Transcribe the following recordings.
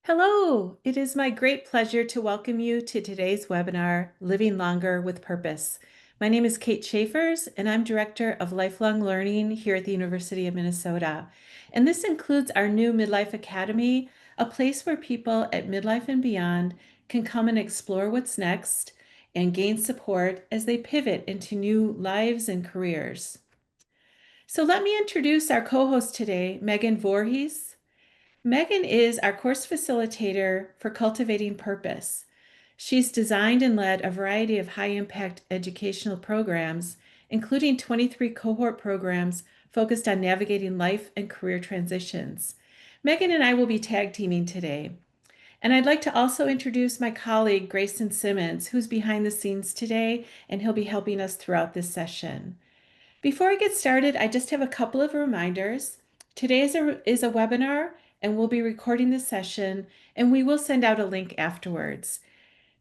Hello, it is my great pleasure to welcome you to today's webinar, Living Longer with Purpose. My name is Kate Schaefers, and I'm Director of Lifelong Learning here at the University of Minnesota. And this includes our new Midlife Academy, a place where people at midlife and beyond can come and explore what's next and gain support as they pivot into new lives and careers. So let me introduce our co-host today, Megan Voorhees. Megan is our course facilitator for Cultivating Purpose. She's designed and led a variety of high-impact educational programs, including 23 cohort programs focused on navigating life and career transitions. Megan and I will be tag teaming today. And I'd like to also introduce my colleague, Grayson Simmons, who's behind the scenes today, and he'll be helping us throughout this session. Before I get started, I just have a couple of reminders. Today is a webinar, and we'll be recording the session, and we will send out a link afterwards.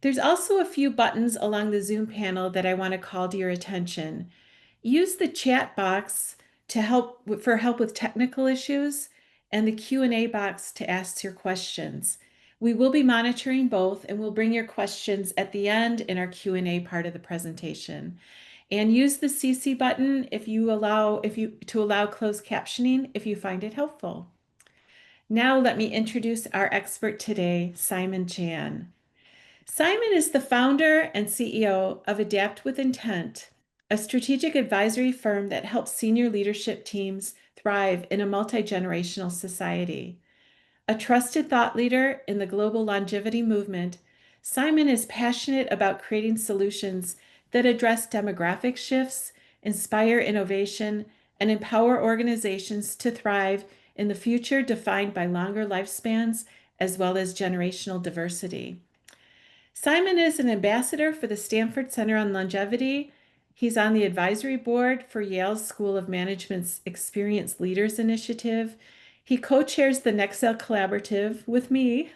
There's also a few buttons along the Zoom panel that I want to call to your attention. Use the chat box to help with technical issues and the Q&A box to ask your questions. We will be monitoring both, and we'll bring your questions at the end in our Q&A part of the presentation. And use the CC button to allow closed captioning if you find it helpful. Now let me introduce our expert today, Simon Chan. Simon is the founder and CEO of Adapt with Intent, a strategic advisory firm that helps senior leadership teams thrive in a multi-generational society. A trusted thought leader in the global longevity movement, Simon is passionate about creating solutions that address demographic shifts, inspire innovation, and empower organizations to thrive in the future defined by longer lifespans as well as generational diversity. Simon is an ambassador for the Stanford Center on Longevity. He's on the advisory board for Yale's School of Management's Experienced Leaders Initiative. He co-chairs the Nexel Collaborative with me,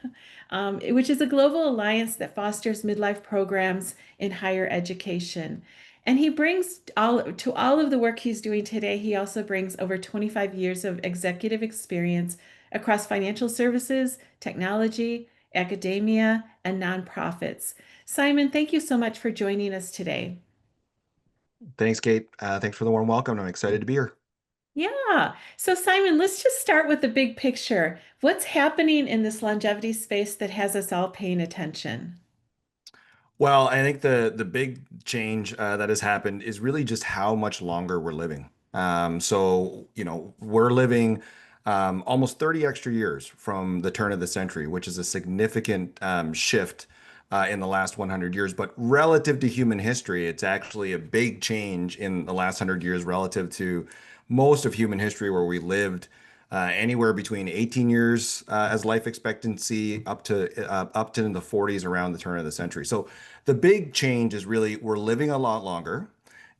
which is a global alliance that fosters midlife programs in higher education. And he brings to all of the work he's doing today, he also brings over 25 years of executive experience across financial services, technology, academia, and nonprofits. Simon, thank you so much for joining us today. Thanks, Kate. Thanks for the warm welcome. I'm excited to be here. Yeah. So, Simon, let's just start with the big picture. What's happening in this longevity space that has us all paying attention? Well, I think the big change that has happened is really just how much longer we're living. We're living almost 30 extra years from the turn of the century, which is a significant shift in the last 100 years. But relative to human history, it's actually a big change in the last 100 years relative to most of human history, where we lived anywhere between 18 years as life expectancy up to in the 40s around the turn of the century. So the big change is really we're living a lot longer,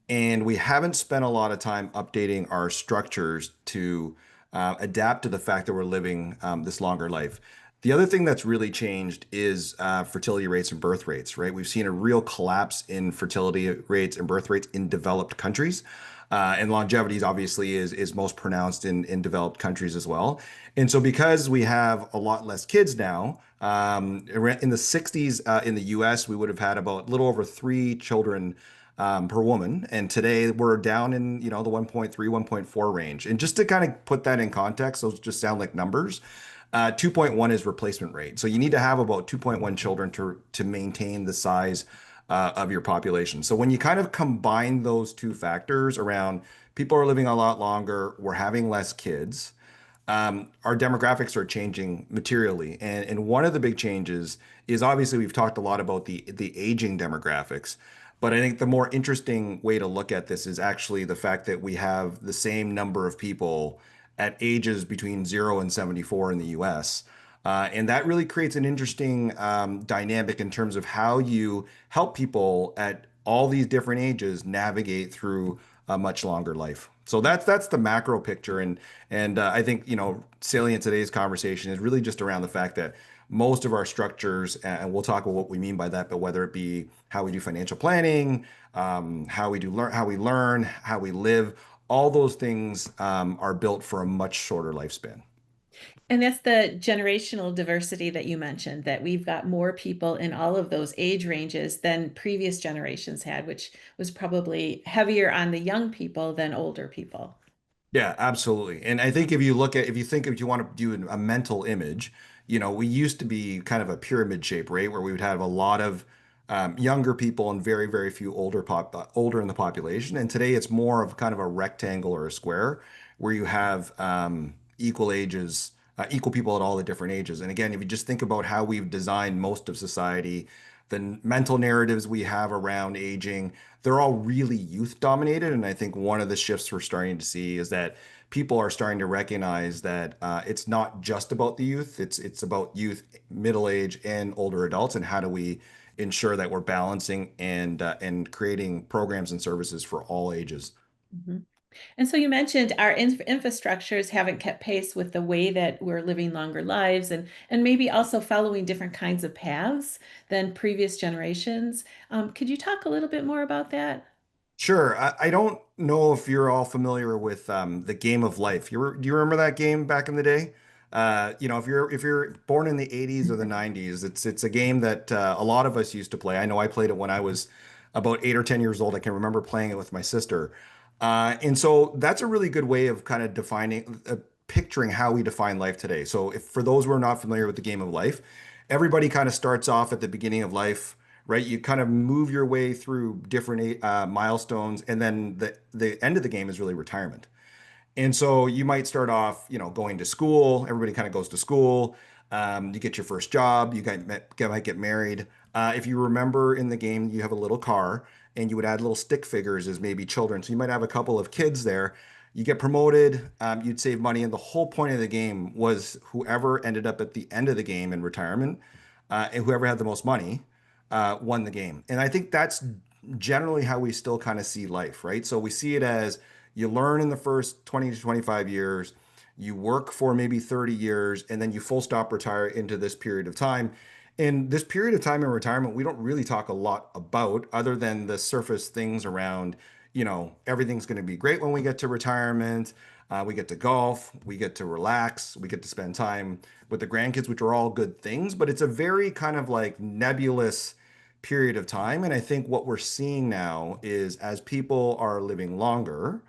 and we haven't spent a lot of time updating our structures to adapt to the fact that we're living this longer life. The other thing that's really changed is fertility rates and birth rates, right? We've seen a real collapse in fertility rates and birth rates in developed countries. And longevity is obviously is most pronounced in developed countries as well. And so because we have a lot less kids now, in the 60s in the US, we would have had about a little over 3 children per woman. And today we're down in, the 1.3, 1.4 range. And just to kind of put that in context, those just sound like numbers. 2.1 is replacement rate. So you need to have about 2.1 children to maintain the size of your population. So when you kind of combine those two factors around people are living a lot longer, we're having less kids, our demographics are changing materially. And one of the big changes is obviously we've talked a lot about the aging demographics. But I think the more interesting way to look at this is actually the fact that we have the same number of people at ages between 0 and 74 in the US. And that really creates an interesting dynamic in terms of how you help people at all these different ages navigate through a much longer life. So that's the macro picture, and I think salient today's conversation is really just around the fact that most of our structures, and we'll talk about what we mean by that, but whether it be how we do financial planning, how we learn, how we live, all those things are built for a much shorter lifespan. And that's the generational diversity that you mentioned, that we've got more people in all of those age ranges than previous generations had, which was probably heavier on the young people than older people. Yeah, absolutely. And I think if you want to do a mental image, we used to be kind of a pyramid shape, right? Where we would have a lot of younger people and very, very few older in the population. And today it's more of kind of a rectangle or a square where you have equal people at all the different ages. And again, if you just think about how we've designed most of society, the mental narratives we have around aging, they're all really youth dominated. And I think one of the shifts we're starting to see is that people are starting to recognize that it's not just about the youth, it's about youth, middle age, and older adults, and how do we ensure that we're balancing and creating programs and services for all ages. Mhm. And so you mentioned our infrastructures haven't kept pace with the way that we're living longer lives and maybe also following different kinds of paths than previous generations. Could you talk a little bit more about that? Sure. I don't know if you're all familiar with the game of life. Do you remember that game back in the day? If you're born in the 80s or the 90s, it's a game that a lot of us used to play. I know I played it when I was about 8 or 10 years old. I can remember playing it with my sister. And so that's a really good way of kind of picturing how we define life today. So if for those who are not familiar with the game of life, everybody kind of starts off at the beginning of life, right? You kind of move your way through different milestones, and then the end of the game is really retirement. And so you might start off, going to school. Everybody kind of goes to school. You get your first job. Might get married. If you remember in the game, you have a little car, and you would add little stick figures as maybe children. So you might have a couple of kids there. You get promoted. You'd save money, and the whole point of the game was whoever ended up at the end of the game in retirement, and whoever had the most money, won the game. And I think that's generally how we still kind of see life, right? So we see it as you learn in the first 20 to 25 years, you work for maybe 30 years, and then you full stop retire into this period of time. In this period of time in retirement, we don't really talk a lot about other than the surface things around, everything's going to be great when we get to retirement. We get to golf, we get to relax, we get to spend time with the grandkids, which are all good things, but it's a very kind of like nebulous period of time. And I think what we're seeing now is as people are living longer,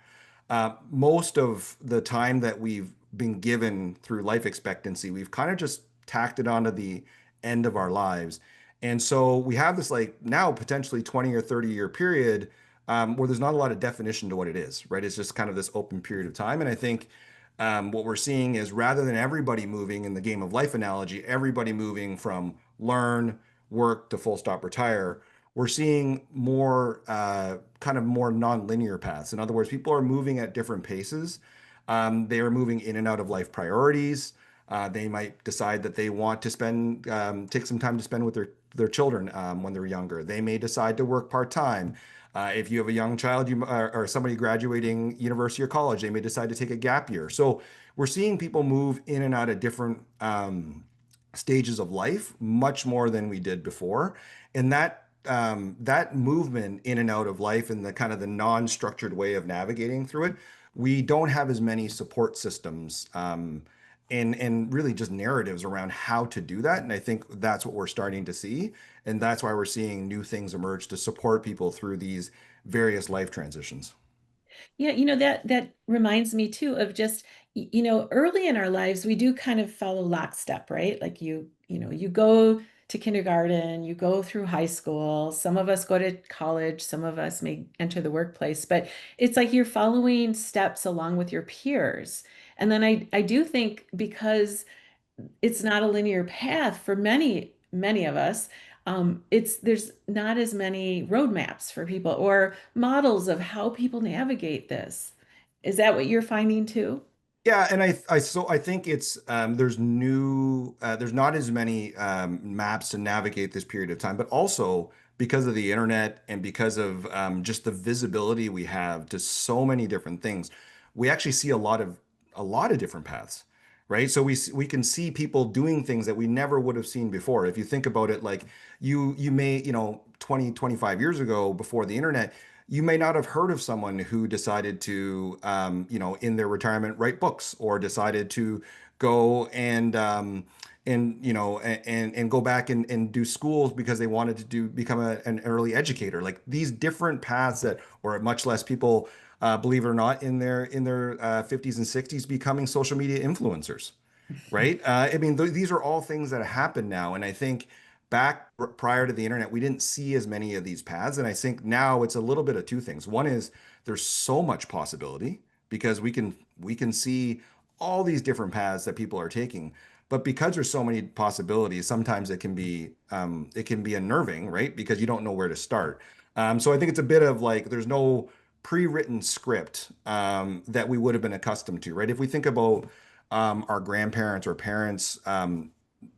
most of the time that we've been given through life expectancy, we've kind of just tacked it onto the end of our lives. And so we have this like now potentially 20 or 30-year period where there's not a lot of definition to what it is, right? It's just kind of this open period of time. And I think what we're seeing is rather than everybody moving in the game of life analogy, everybody moving from learn, work to full stop retire, we're seeing more kind of more non-linear paths. In other words, people are moving at different paces. They are moving in and out of life priorities. They might decide that they want to take some time to spend with their children when they're younger. They may decide to work part-time. If you have a young child, or somebody graduating university or college, they may decide to take a gap year. So we're seeing people move in and out of different stages of life much more than we did before. And that movement in and out of life and the kind of the non-structured way of navigating through it, we don't have as many support systems and really just narratives around how to do that. And I think that's what we're starting to see. And that's why we're seeing new things emerge to support people through these various life transitions. Yeah, that reminds me too of just, early in our lives, we do kind of follow lockstep, right? Like you go to kindergarten, you go through high school, some of us go to college, some of us may enter the workplace, but it's like you're following steps along with your peers. And then I do think because it's not a linear path for many of us. There's not as many roadmaps for people or models of how people navigate this. Is that what you're finding too? Yeah, and I think it's there's not as many maps to navigate this period of time, but also because of the internet and because of just the visibility we have to so many different things, we actually see a lot of different paths, right? So we can see people doing things that we never would have seen before. If you think about it, like you may, 20, 25 years ago before the internet, you may not have heard of someone who decided to, in their retirement, write books or decided to go and and go back and do schools because they wanted to become an early educator. Like these different paths that, or much less people, believe it or not, in their 50s and 60s becoming social media influencers, right? I mean, these are all things that happen now. And I think back prior to the internet, we didn't see as many of these paths. And I think now it's a little bit of two things. One is there's so much possibility because we can see all these different paths that people are taking. But because there's so many possibilities, sometimes it can be unnerving, right? Because you don't know where to start. So I think it's a bit of like there's no pre-written script that we would have been accustomed to, right? If we think about our grandparents or parents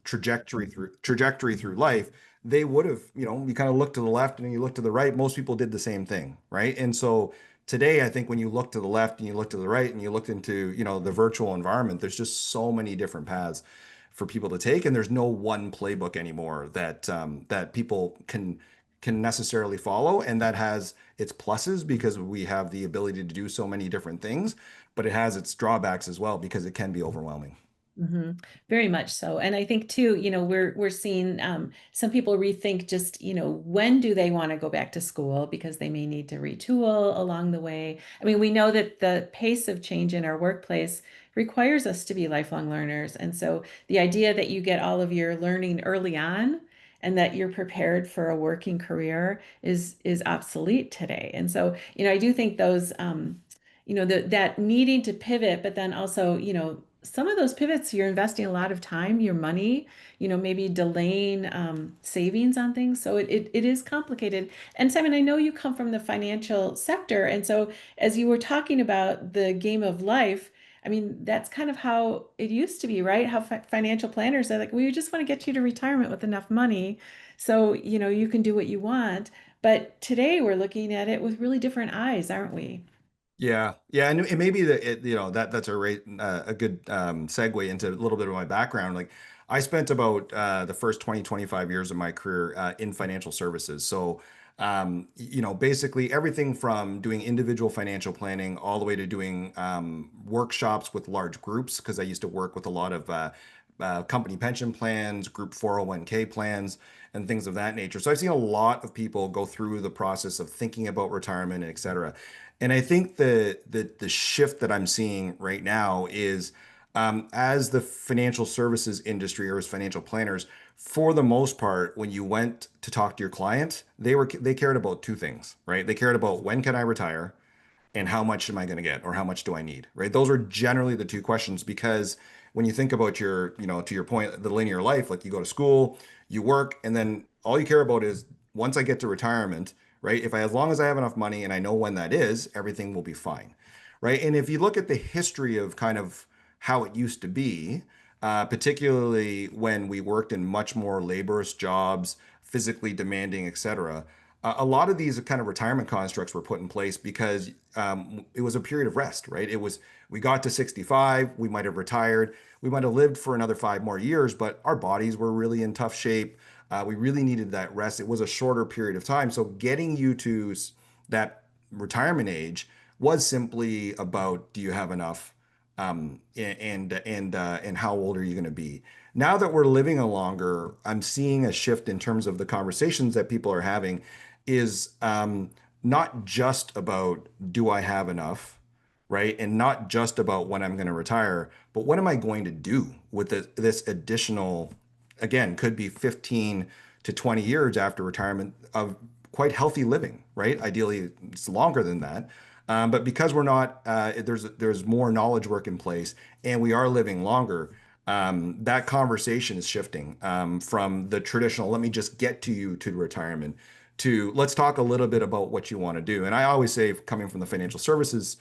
trajectory through life, they would have, you kind of look to the left and you look to the right. Most people did the same thing, right? And so today, I think when you look to the left and you look to the right and you look into, the virtual environment, there's just so many different paths for people to take, and there's no one playbook anymore that people can necessarily follow, and that has its pluses because we have the ability to do so many different things, but it has its drawbacks as well because it can be overwhelming. hmm Very much so. And I think too, we're seeing some people rethink just, when do they want to go back to school because they may need to retool along the way. I mean, we know that the pace of change in our workplace requires us to be lifelong learners. And so the idea that you get all of your learning early on and that you're prepared for a working career is obsolete today. And so, I do think those that needing to pivot, but then also, some of those pivots, you're investing a lot of time, your money, maybe delaying savings on things. So it is complicated. And Simon, I know you come from the financial sector. And so as you were talking about the game of life, I mean, that's kind of how it used to be, right? How financial planners are like, we just want to get you to retirement with enough money. So, you can do what you want. But today we're looking at it with really different eyes, aren't we? Yeah, yeah, and it may be that that's a good segue into a little bit of my background. Like, I spent about the first 20, 25 years of my career in financial services. So, basically everything from doing individual financial planning all the way to doing workshops with large groups, because I used to work with a lot of company pension plans, group 401(k) plans, and things of that nature. So I've seen a lot of people go through the process of thinking about retirement, et cetera. And I think the shift that I'm seeing right now is as the financial services industry or as financial planners, for the most part, when you went to talk to your client, they cared about two things, right? They cared about when can I retire and how much am I going to get or how much do I need, right? Those are generally the two questions because when you think about to your point, the linear life, like you go to school, you work, and then all you care about is once I get to retirement, right? As long as I have enough money and I know when that is, everything will be fine, right? And if you look at the history of kind of how it used to be, particularly when we worked in much more laborious jobs, physically demanding, et cetera, a lot of these kind of retirement constructs were put in place because it was a period of rest, right? We got to 65, we might have retired, we might have lived for another 5 more years, but our bodies were really in tough shape. We really needed that rest. It was a shorter period of time. So getting you to that retirement age was simply about, do you have enough? And how old are you going to be? Now that we're living a longer, I'm seeing a shift in terms of the conversations that people are having is not just about do I have enough, right? And not just about when I'm going to retire, but what am I going to do with this additional, again, could be 15 to 20 years after retirement of quite healthy living, right? Ideally, it's longer than that. But because we're not, there's more knowledge work in place, and we are living longer. That conversation is shifting from the traditional, let me just get to you to retirement, to let's talk a little bit about what you want to do. And I always say, coming from the financial services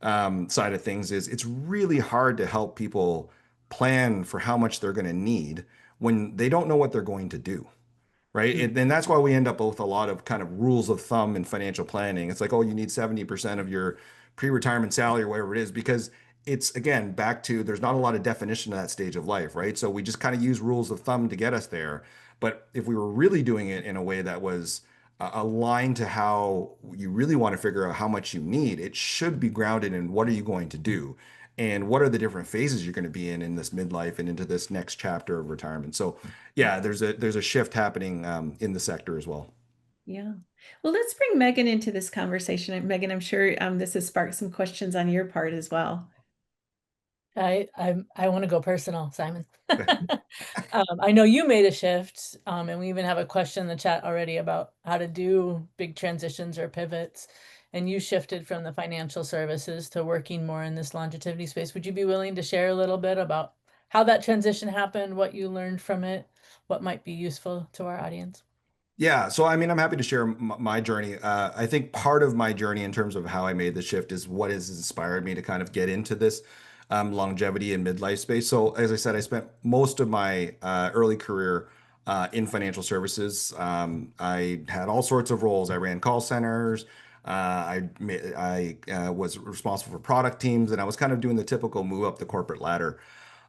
side of things, is it's really hard to help people plan for how much they're going to need when they don't know what they're going to do, right? And that's why we end up with a lot of kind of rules of thumb in financial planning. It's like, oh, you need 70% of your pre-retirement salary or whatever it is, because it's, again, back to there's not a lot of definition of that stage of life, right? So we just kind of use rules of thumb to get us there. But if we were really doing it in a way that was aligned to how you really want to figure out how much you need, it should be grounded in what are you going to do. and what are the different phases you're going to be in this midlife and into this next chapter of retirement. So yeah, there's a shift happening in the sector as well. Yeah. Well, let's bring Megan into this conversation. And Megan, I'm sure this has sparked some questions on your part as well. I want to go personal, Simon. I know you made a shift, and we even have a question in the chat already about how to do big transitions or pivots. And you shifted from the financial services to working more in this longevity space. Would you be willing to share a little bit about how that transition happened, what you learned from it, what might be useful to our audience? Yeah, so I mean, I'm happy to share my journey. I think part of my journey in terms of how I made the shift is what has inspired me to kind of get into this longevity and midlife space. So, as I said, I spent most of my early career in financial services. I had all sorts of roles. I ran call centers. I was responsible for product teams, and I was kind of doing the typical move up the corporate ladder.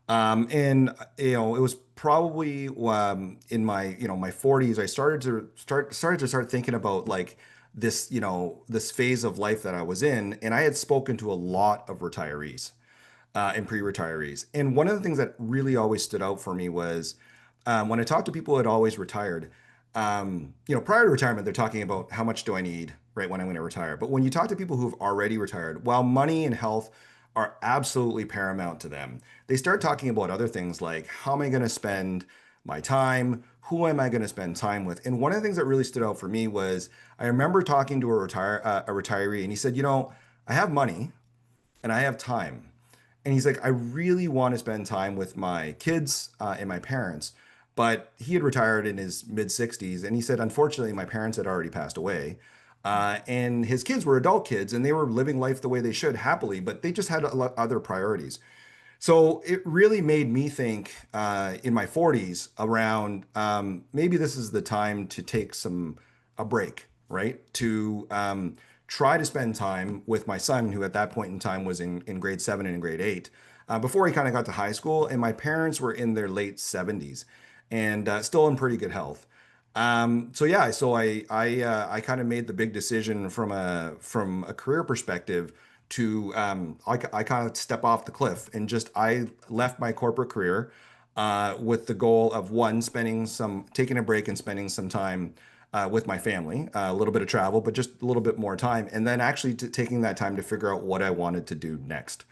And it was probably in my my 40s I started to start thinking about like this this phase of life that I was in, and I had spoken to a lot of retirees and pre-retirees. And one of the things that really always stood out for me was when I talked to people who had always retired, prior to retirement, they're talking about how much do I need, right, when I'm going to retire. But when you talk to people who've already retired, while money and health are absolutely paramount to them, they start talking about other things like how am I going to spend my time? Who am I going to spend time with? And one of the things that really stood out for me was I remember talking to a retiree, and he said, I have money and I have time. And he's like, I really want to spend time with my kids and my parents. But he had retired in his mid 60s. And he said, unfortunately, my parents had already passed away. And his kids were adult kids and they were living life the way they should happily, but they just had a lot other priorities. So it really made me think in my 40s around maybe this is the time to take a break, right? To try to spend time with my son, who at that point in time was in grade seven and in grade eight, before he kind of got to high school. And my parents were in their late 70s and still in pretty good health. So yeah, so I kind of made the big decision from a career perspective to I kind of step off the cliff and just I left my corporate career with the goal of one, taking a break and spending some time with my family, a little bit of travel, but just a little bit more time, and then actually taking that time to figure out what I wanted to do next.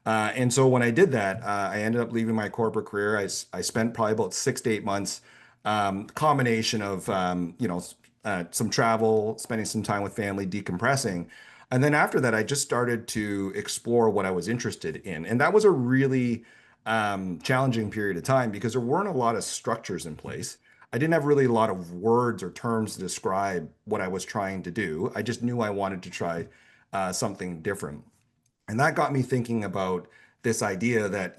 And so when I did that, I ended up leaving my corporate career. I spent probably about 6 to 8 months, combination of some travel, spending some time with family, decompressing. And then after that, I just started to explore what I was interested in. And that was a really challenging period of time because there weren't a lot of structures in place. I didn't have really a lot of words or terms to describe what I was trying to do. I just knew I wanted to try something different. And that got me thinking about this idea that,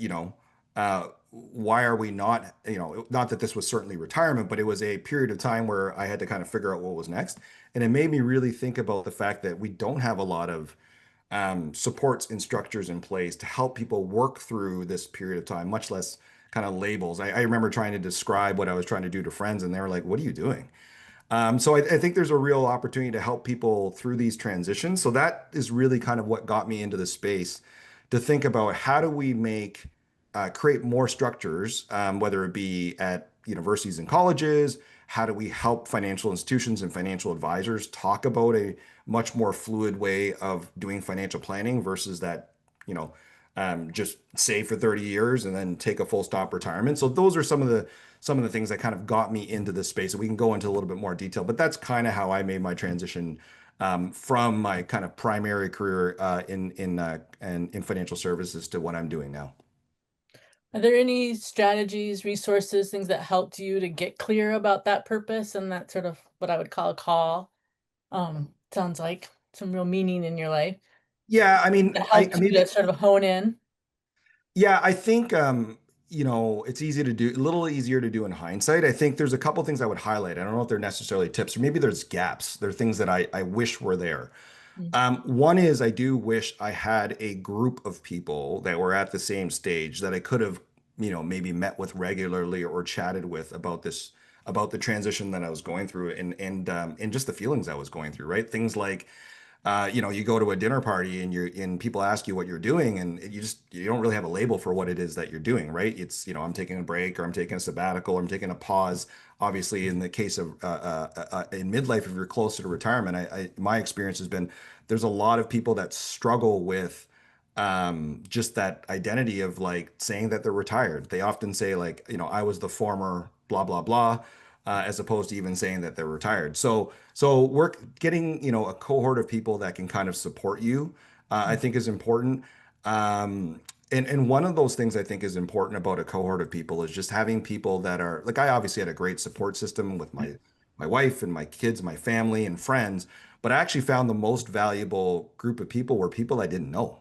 why are we not, not that this was certainly retirement, but it was a period of time where I had to kind of figure out what was next. And it made me really think about the fact that we don't have a lot of supports and structures in place to help people work through this period of time, much less kind of labels. I remember trying to describe what I was trying to do to friends, and they were like, "What are you doing?" So I think there's a real opportunity to help people through these transitions. So that is really kind of what got me into the space to think about how do we create more structures, whether it be at universities and colleges, how do we help financial institutions and financial advisors talk about a much more fluid way of doing financial planning versus that, just save for 30 years and then take a full stop retirement. So those are some of the things that kind of got me into this space. And we can go into a little bit more detail, but that's kind of how I made my transition from my kind of primary career in financial services to what I'm doing now. Are there any strategies, resources, things that helped you to get clear about that purpose and that sort of what I would call a call? Sounds like some real meaning in your life Yeah, I mean, that I, I helped you mean, to sort of hone in. yeah, I think it's easy to do, a little easier to do in hindsight. I think there's a couple things I would highlight. I don't know if they're necessarily tips, or maybe there's gaps. There are things that I wish were there. Mm. One is I do wish I had a group of people that were at the same stage that I could have, maybe met with regularly or chatted with about about the transition that I was going through and just the feelings I was going through, right? Things like You go to a dinner party and people ask you what you're doing, and you don't really have a label for what it is that you're doing, right? It's, I'm taking a break, or I'm taking a sabbatical, or I'm taking a pause. Obviously, in the case of in midlife, if you're closer to retirement, my experience has been there's a lot of people that struggle with just that identity of like saying that they're retired. They often say like, I was the former blah blah blah, as opposed to even saying that they're retired. So we're getting, a cohort of people that can kind of support you, I think is important. And one of those things I think is important about a cohort of people is just having people that are like, I obviously had a great support system with my wife and my kids, my family and friends, but I actually found the most valuable group of people were people I didn't know.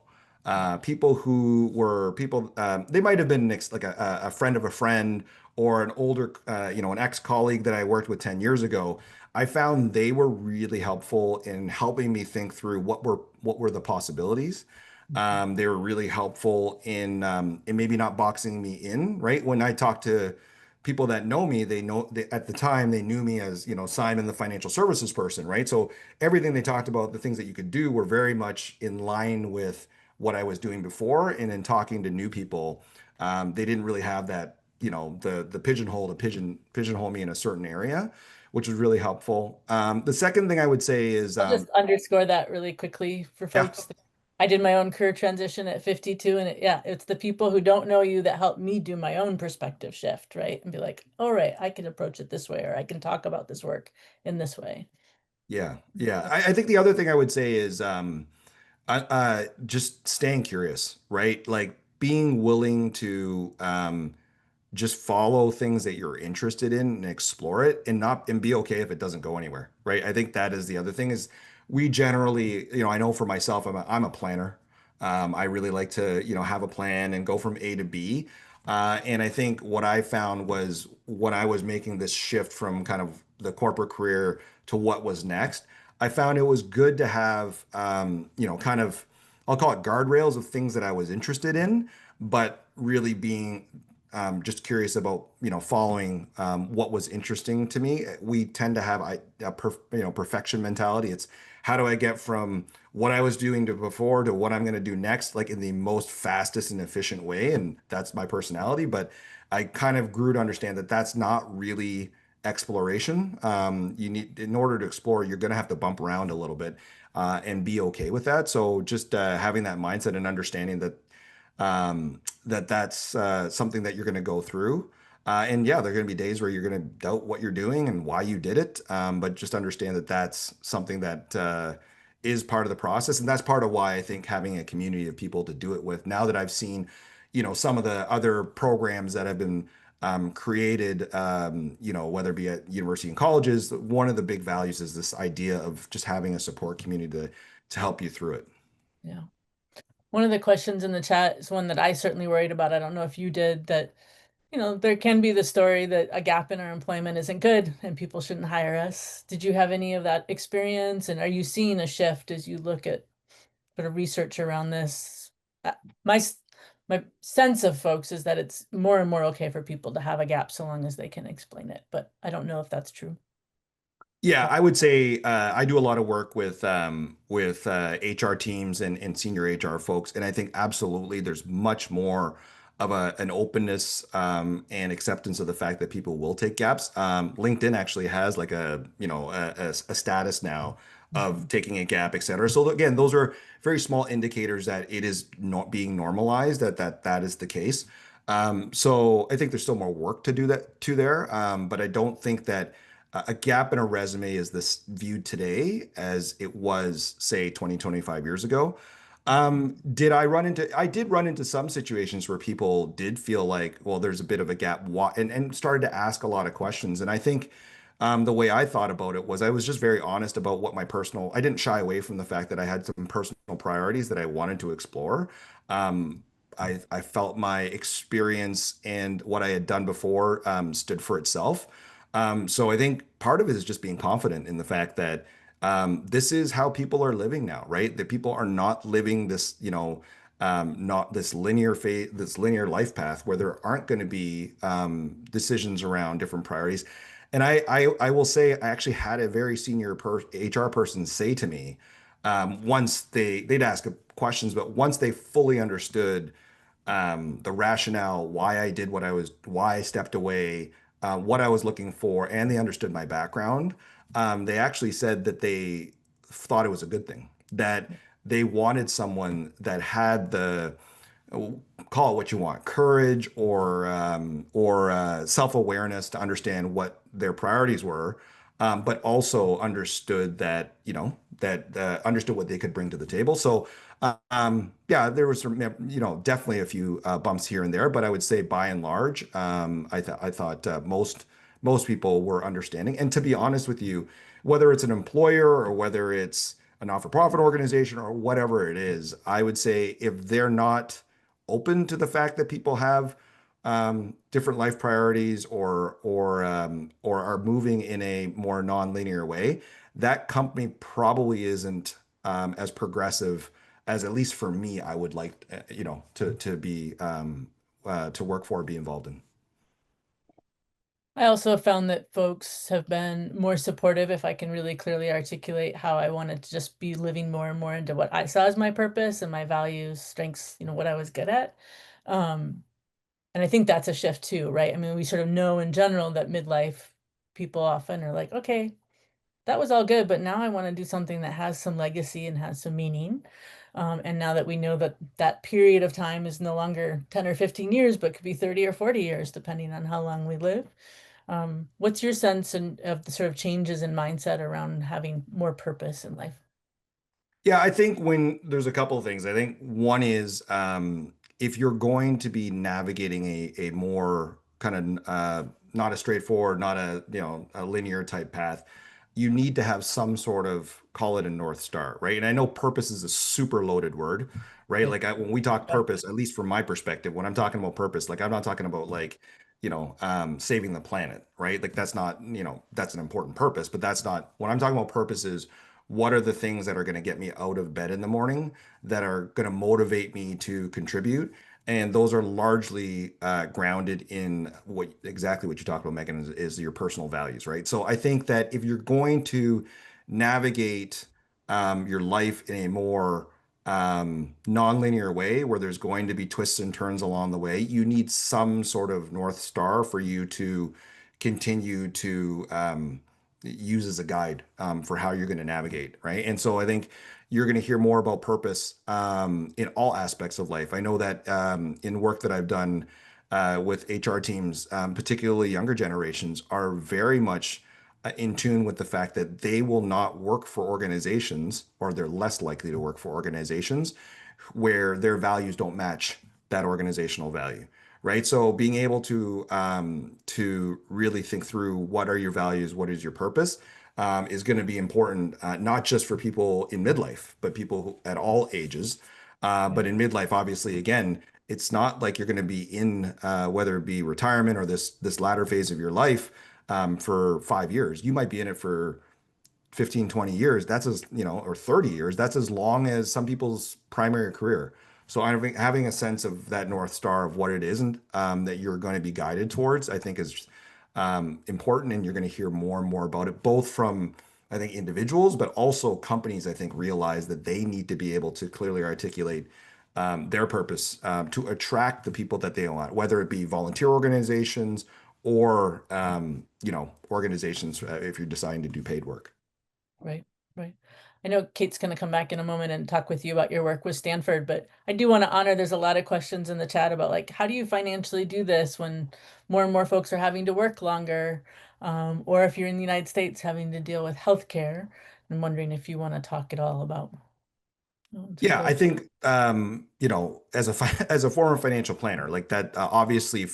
People who were people, they might have been like a friend of a friend, or an older, an ex-colleague that I worked with 10 years ago. I found they were really helpful in helping me think through what were the possibilities. They were really helpful in maybe not boxing me in, right? When I talk to people that know me, at the time they knew me as, Simon, the financial services person, right? So everything they talked about, the things that you could do were very much in line with what I was doing before. And in talking to new people, they didn't really have that, the pigeonhole me in a certain area, which was really helpful. The second thing I would say is, I'll just underscore that really quickly for yeah, folks. I did my own career transition at 52, and yeah, it's the people who don't know you that help me do my own perspective shift, right? And be like, all right, I can approach it this way, or I can talk about this work in this way. yeah, yeah. I think the other thing I would say is, just staying curious, right? Like being willing to, just follow things that you're interested in and explore it, and be okay if it doesn't go anywhere, right? I think that is the other thing is we generally, I know for myself, I'm a planner. I really like to, have a plan and go from A to B. And I think what I found was when I was making this shift from kind of the corporate career to what was next, I found it was good to have, kind of, I'll call it guardrails of things that I was interested in, but really being just curious about, following what was interesting to me. We tend to have perfection mentality. It's how do I get from what I was doing to before to what I'm going to do next, like in the most fastest and efficient way. And that's my personality. But I kind of grew to understand that that's not really exploration. In order to explore, you're going to have to bump around a little bit, and be okay with that. So just having that mindset and understanding that's something that you're going to go through. And yeah, there are going to be days where you're going to doubt what you're doing and why you did it. But just understand that that's something that is part of the process. And that's part of why I think having a community of people to do it with, now that I've seen, some of the other programs that have been created, whether it be at university and colleges, one of the big values is this idea of just having a support community to help you through it. Yeah. One of the questions in the chat is one that I certainly worried about. I don't know if you did that. There can be the story that a gap in our employment isn't good and people shouldn't hire us. Did you have any of that experience? And are you seeing a shift as you look at sort of research around this? My my sense of folks is that it's more and more okay for people to have a gap so long as they can explain it. But I don't know if that's true. Yeah, I would say I do a lot of work with HR teams and senior HR folks, and I think absolutely there's much more of an openness and acceptance of the fact that people will take gaps. LinkedIn actually has like a status now of taking a gap, et cetera. So again, those are very small indicators that it is not being normalized, that is the case. So I think there's still more work to do there, but I don't think that a gap in a resume is this viewed today as it was, say, 20, 25 years ago. I did run into some situations where people did feel like, well, there's a bit of a gap, and started to ask a lot of questions. And I think the way I thought about it was I was just very honest about I didn't shy away from the fact that I had some personal priorities that I wanted to explore. Um, I felt my experience and what I had done before stood for itself. So I think part of it is just being confident in the fact that this is how people are living now, right? That people are not living this, not this linear life path where there aren't going to be decisions around different priorities. And I will say, I actually had a very senior HR person say to me, once they'd ask questions, but once they fully understood the rationale, why I did what I was, why I stepped away, what I was looking for, and they understood my background, they actually said that they thought it was a good thing, that they wanted someone that had the, call it what you want, courage or self-awareness to understand what their priorities were, but also understood that, that understood what they could bring to the table. So yeah, there was some, definitely a few bumps here and there, but I would say by and large, I thought most people were understanding. And to be honest with you, whether it's an employer or whether it's a not-for-profit organization or whatever it is, I would say if they're not open to the fact that people have different life priorities or are moving in a more non-linear way, that company probably isn't as progressive as, at least for me, I would like to be to work for, be involved in. I also have found that folks have been more supportive if I can really clearly articulate how I wanted to just be living more and more into what I saw as my purpose and my values, strengths, what I was good at. Um, and I think that's a shift too, right? I mean, we sort of know in general that midlife people often are like, okay, that was all good, but now I want to do something that has some legacy and has some meaning. And now that we know that that period of time is no longer 10 or 15 years, but could be 30 or 40 years, depending on how long we live. What's your sense of the sort of changes in mindset around having more purpose in life? Yeah, I think when there's a couple of things. I think one is if you're going to be navigating a more kind of not a straightforward, not a a linear type path, you need to have some sort of, call it a North Star, right? And I know purpose is a super loaded word, right? Yeah. Like when we talk Yeah. purpose, at least from my perspective, when I'm talking about purpose, like I'm not talking about like saving the planet, right? Like that's not, that's an important purpose, but that's not what I'm talking about. Purpose is what are the things that are going to get me out of bed in the morning that are going to motivate me to contribute, and those are largely grounded in exactly what you talked about, Megan, is your personal values, right? So I think that if you're going to navigate your life in a more non-linear way, where there's going to be twists and turns along the way, you need some sort of North Star for you to continue to use as a guide for how you're going to navigate, right? And so I think you're going to hear more about purpose in all aspects of life. I know that in work that I've done with HR teams, particularly younger generations, are very much in tune with the fact that they will not work for organizations, or they're less likely to work for organizations where their values don't match that organizational value, right? So being able to really think through what are your values, what is your purpose, is going to be important, not just for people in midlife, but people at all ages. But in midlife, obviously, again, it's not like you're going to be in whether it be retirement or this latter phase of your life for 5 years. You might be in it for 15, 20 years. That's as, or 30 years. That's as long as some people's primary career. So I think having a sense of that North Star of what it isn't that you're going to be guided towards, I think is important. And you're going to hear more and more about it, both from, I think, individuals, but also companies, I think, realize that they need to be able to clearly articulate their purpose to attract the people that they want, whether it be volunteer organizations or, organizations if you're deciding to do paid work. Right, right. I know Kate's going to come back in a moment and talk with you about your work with Stanford, but I do want to honor there's a lot of questions in the chat about like, how do you financially do this when more and more folks are having to work longer, or if you're in the United States having to deal with healthcare. I'm wondering if you want to talk at all about some of Yeah, I those. think as a as a former financial planner, like that, obviously,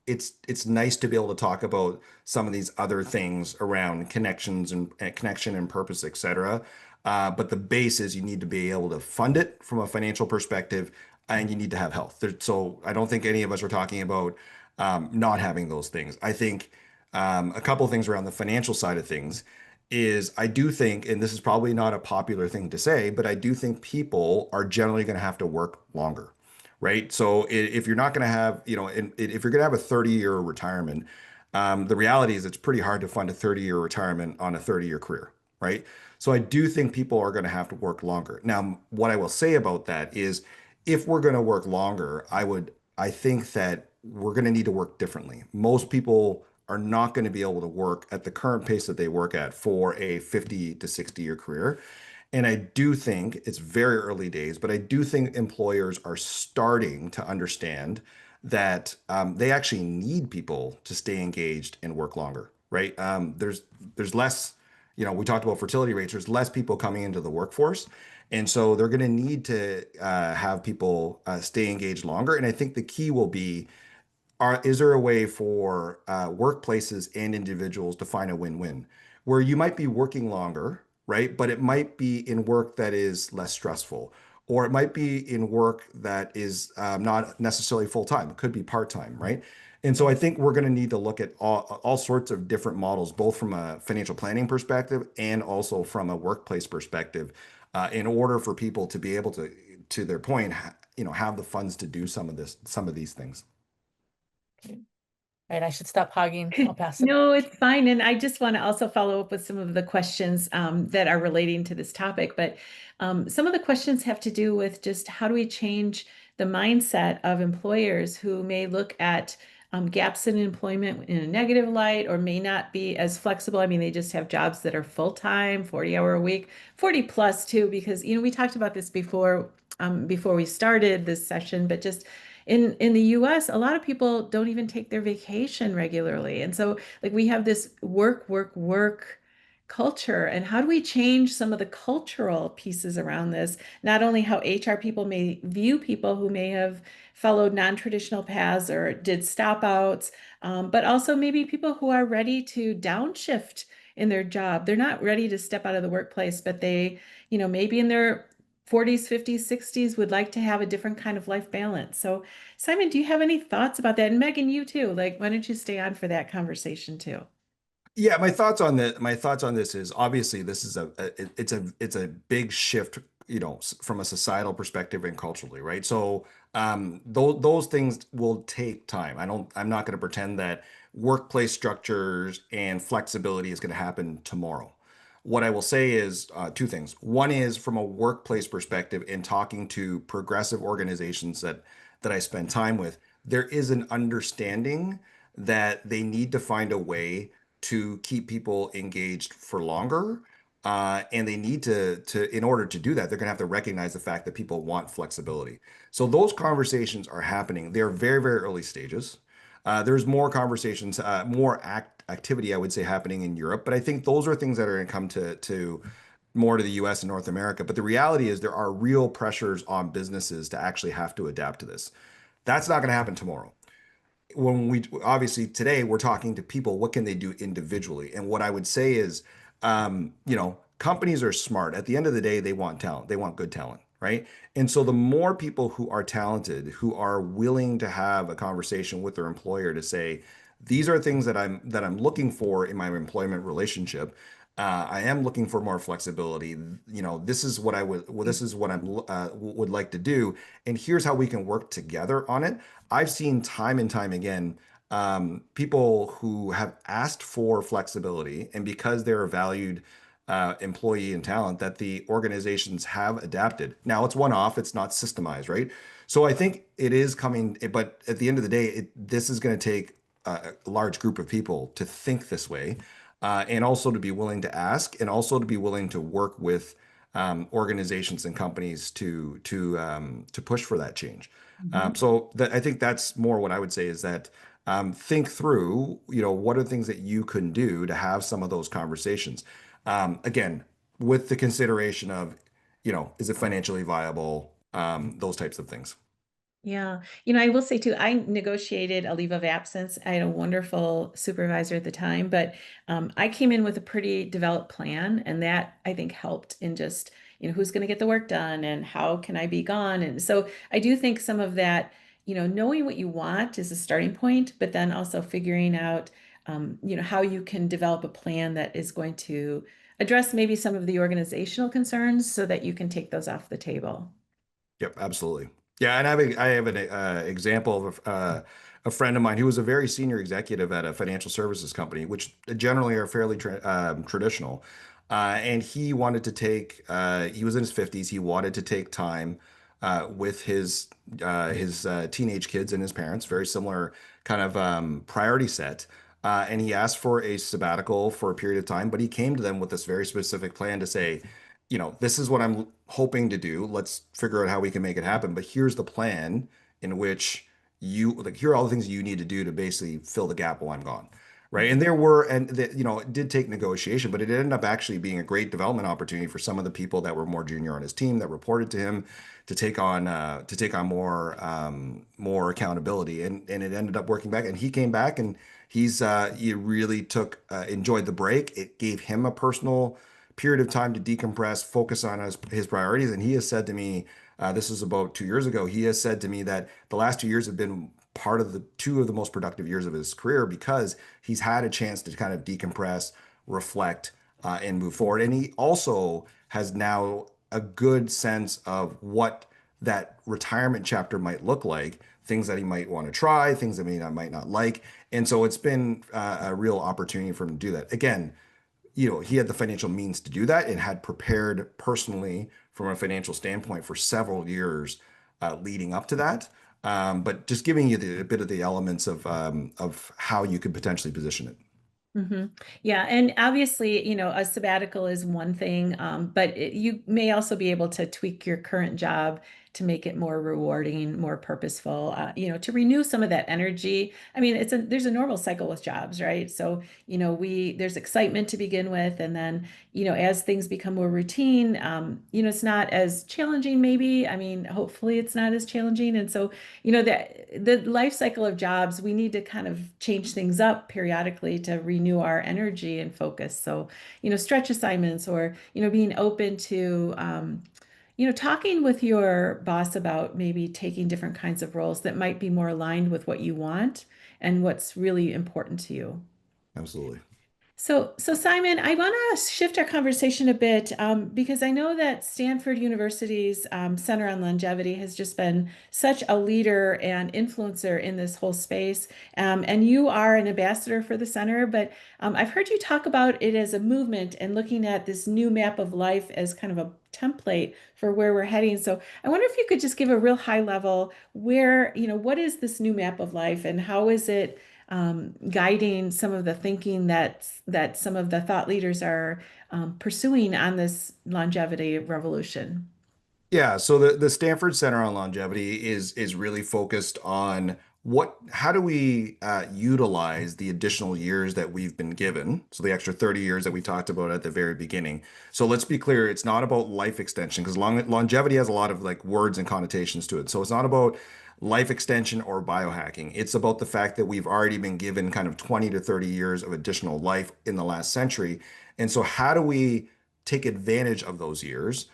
it's nice to be able to talk about some of these other things around connections and connection and purpose, et cetera. But the base is you need to be able to fund it from a financial perspective, and you need to have health. So I don't think any of us are talking about not having those things. I think a couple of things around the financial side of things is I do think, and this is probably not a popular thing to say, but I do think people are generally going to have to work longer, right? So if you're not going to have, if you're going to have a 30-year retirement, the reality is it's pretty hard to fund a 30-year retirement on a 30-year career, right? So I do think people are going to have to work longer. Now, what I will say about that is if we're going to work longer, I think that we're going to need to work differently. Most people are not going to be able to work at the current pace that they work at for a 50 to 60-year career. And I do think it's very early days, but I do think employers are starting to understand that they actually need people to stay engaged and work longer, right? There's less, we talked about fertility rates. There's less people coming into the workforce, and so they're going to need to have people stay engaged longer. And I think the key will be is there a way for workplaces and individuals to find a win-win where you might be working longer, right? But it might be in work that is less stressful, or it might be in work that is not necessarily full-time. It could be part-time, right? And so I think we're going to need to look at all sorts of different models, both from a financial planning perspective and also from a workplace perspective, in order for people to be able to their point, have the funds to do some of these things. Right, I should stop hogging. I'll pass it. No, it's fine. And I just want to also follow up with some of the questions that are relating to this topic. But some of the questions have to do with just how do we change the mindset of employers who may look at gaps in employment in a negative light or may not be as flexible. I mean, they just have jobs that are full-time, 40-hour a week, 40 plus too, because, we talked about this before we started this session, but just in the US, a lot of people don't even take their vacation regularly. And so like we have this work culture. And how do we change some of the cultural pieces around this? Not only how HR people may view people who may have followed non-traditional paths or did stop outs, but also maybe people who are ready to downshift in their job. They're not ready to step out of the workplace, but they, maybe in their 40s, 50s, 60s would like to have a different kind of life balance. So, Simon, do you have any thoughts about that? And Megan, you too. Like, why don't you stay on for that conversation too? Yeah, my thoughts on this is obviously this is it's a big shift, from a societal perspective and culturally, right? So those things will take time. I'm not going to pretend that workplace structures and flexibility is going to happen tomorrow. What I will say is two things. One is from a workplace perspective, in talking to progressive organizations that I spend time with, there is an understanding that they need to find a way to keep people engaged for longer. And they need in order to do that, they're going to have to recognize the fact that people want flexibility. So those conversations are happening. They're very, very early stages. There's more conversations, more activity, I would say, happening in Europe. But I think those are things that are going to come to more to the US and North America. But the reality is there are real pressures on businesses to actually have to adapt to this. That's not going to happen tomorrow. When we obviously today we're talking to people, what can they do individually? And what I would say is, companies are smart. At the end of the day, they want talent. They want good talent, right? And so the more people who are talented, who are willing to have a conversation with their employer to say, these are things that I'm looking for in my employment relationship. I am looking for more flexibility. This is what this is what I would like to do, and here's how we can work together on it. I've seen time and time again people who have asked for flexibility, and because they're a valued employee and talent, that the organizations have adapted. Now it's one-off; it's not systemized, right? So I think it is coming, but at the end of the day, this is going to take a large group of people to think this way, and also to be willing to ask, and also to be willing to work with organizations and companies to push for that change. So I think that's more what I would say is that think through, what are things that you can do to have some of those conversations. Again, with the consideration of, is it financially viable? Those types of things. Yeah. I will say too, I negotiated a leave of absence. I had a wonderful supervisor at the time, but I came in with a pretty developed plan, and that I think helped in just, who's going to get the work done and how can I be gone. And so I do think some of that, knowing what you want is a starting point, but then also figuring out, how you can develop a plan that is going to address maybe some of the organizational concerns so that you can take those off the table. Yep, absolutely. Yeah, and I have an example of a friend of mine who was a very senior executive at a financial services company, which generally are fairly traditional. And he wanted to take, he was in his 50s. He wanted to take time with his teenage kids and his parents, very similar kind of priority set. And he asked for a sabbatical for a period of time, but he came to them with this very specific plan to say, this is what I'm hoping to do. Let's figure out how we can make it happen. But here's the plan in which here are all the things you need to do to basically fill the gap while I'm gone. Right. And it did take negotiation, but it ended up actually being a great development opportunity for some of the people that were more junior on his team that reported to him to take on more accountability. And it ended up working back. And he came back and he really enjoyed the break. It gave him a personal period of time to decompress, focus on his priorities. And he has said to me, this was about 2 years ago, he has said to me that the last 2 years have been part of the two of the most productive years of his career because he's had a chance to kind of decompress, reflect, and move forward. And he also has now a good sense of what that retirement chapter might look like, things that he might want to try, things that might not like. And so it's been a real opportunity for him to do that. Again, he had the financial means to do that and had prepared personally from a financial standpoint for several years leading up to that. But just giving you a bit of the elements of how you could potentially position it. Mm-hmm. Yeah, and obviously, a sabbatical is one thing, but you may also be able to tweak your current job to make it more rewarding, more purposeful, to renew some of that energy. I mean, there's a normal cycle with jobs, right? So, there's excitement to begin with, and then, as things become more routine, it's not as challenging, maybe. I mean, hopefully it's not as challenging. And so, the life cycle of jobs, we need to kind of change things up periodically to renew our energy and focus. So, stretch assignments or, being open to, talking with your boss about maybe taking different kinds of roles that might be more aligned with what you want and what's really important to you. Absolutely. So Simon, I want to shift our conversation a bit because I know that Stanford University's Center on Longevity has just been such a leader and influencer in this whole space. And you are an ambassador for the center, but I've heard you talk about it as a movement and looking at this new map of life as kind of a template for where we're heading. So I wonder if you could just give a real high level what is this new map of life and how is it guiding some of the thinking that some of the thought leaders are pursuing on this longevity revolution. Yeah, so the Stanford Center on Longevity is really focused on how do we utilize the additional years that we've been given, so the extra 30 years that we talked about at the very beginning. So let's be clear, it's not about life extension because longevity has a lot of like words and connotations to it. So it's not about life extension or biohacking. It's about the fact that we've already been given kind of 20 to 30 years of additional life in the last century. And so how do we take advantage of those years?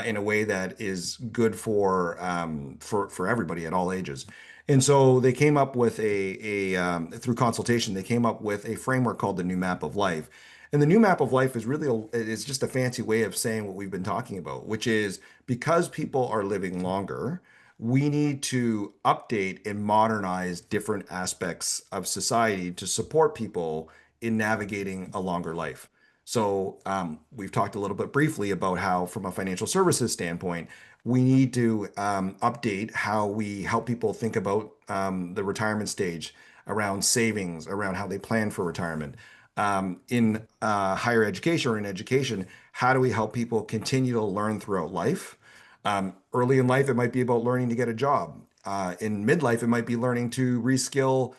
In a way that is good for everybody at all ages. And so they came up with through consultation, they came up with a framework called the New Map of Life. And the New Map of Life is just a fancy way of saying what we've been talking about, which is because people are living longer, we need to update and modernize different aspects of society to support people in navigating a longer life. So we've talked a little bit briefly about how, from a financial services standpoint, we need to update how we help people think about the retirement stage, around savings, around how they plan for retirement. In higher education or in education, how do we help people continue to learn throughout life? Early in life, it might be about learning to get a job. In midlife, it might be learning to reskill